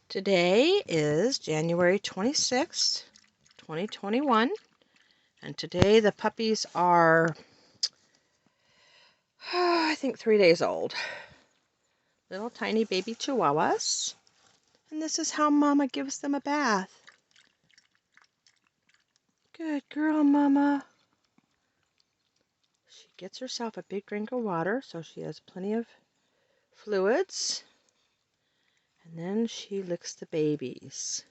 Today is January 26th, 2021, and today the puppies are, I think, 3 days old. Little tiny baby Chihuahuas, and this is how Mama gives them a bath. Good girl, Mama. She gets herself a big drink of water so she has plenty of fluids, and then she licks the babies.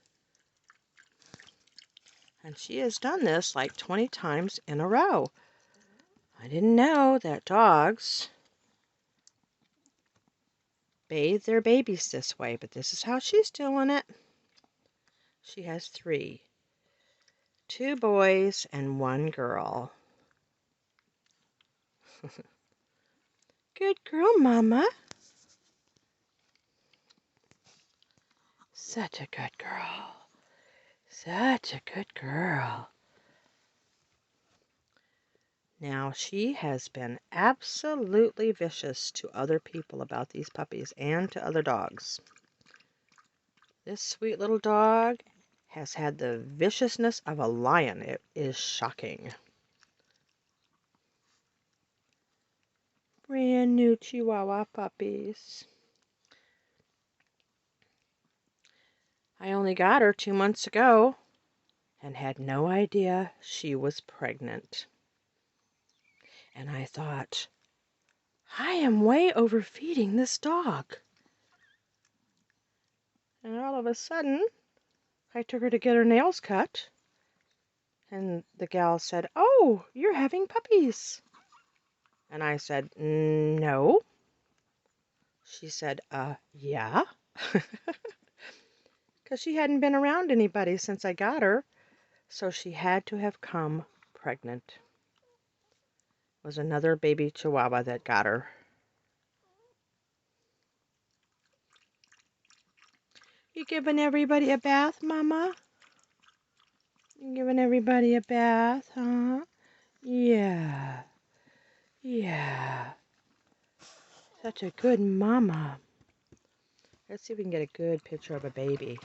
And she has done this like 20 times in a row. I didn't know that dogs bathe their babies this way, but this is how she's doing it. She has 3. 2 boys and 1 girl. Good girl, Mama. Such a good girl. Such a good girl. Now, she has been absolutely vicious to other people about these puppies and to other dogs. This sweet little dog has had the viciousness of a lion. It is shocking. Brand new Chihuahua puppies. I only got her 2 months ago and had no idea she was pregnant. And I thought, I am way overfeeding this dog. And all of a sudden, I took her to get her nails cut. And the gal said, "Oh, you're having puppies." And I said, "No." She said, yeah. Because she hadn't been around anybody since I got her. So she had to have come pregnant. It was another baby Chihuahua that got her. You giving everybody a bath, Mama? You giving everybody a bath, huh? Yeah. Yeah. Such a good mama. Let's see if we can get a good picture of a baby.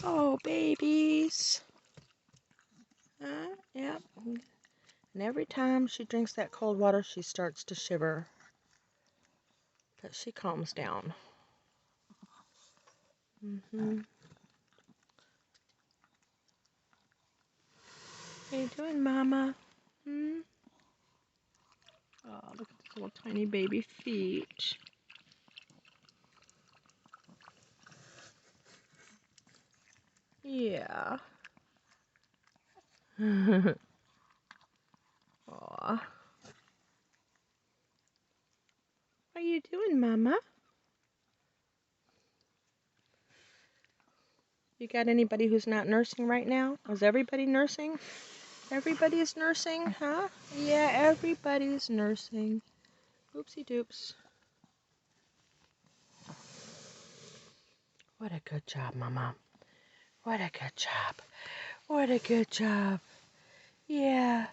Oh, babies. Yep. And every time she drinks that cold water, she starts to shiver. But she calms down. How you doing, Mama? Oh, look at these little tiny baby feet. Yeah. Aw. What are you doing, Mama? You got anybody who's not nursing right now? Is everybody nursing? Everybody's nursing, huh? Yeah, everybody's nursing. Oopsie doops. What a good job, Mama. What a good job. What a good job. Yeah.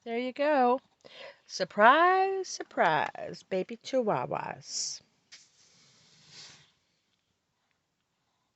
There you go. Surprise, surprise, baby Chihuahuas.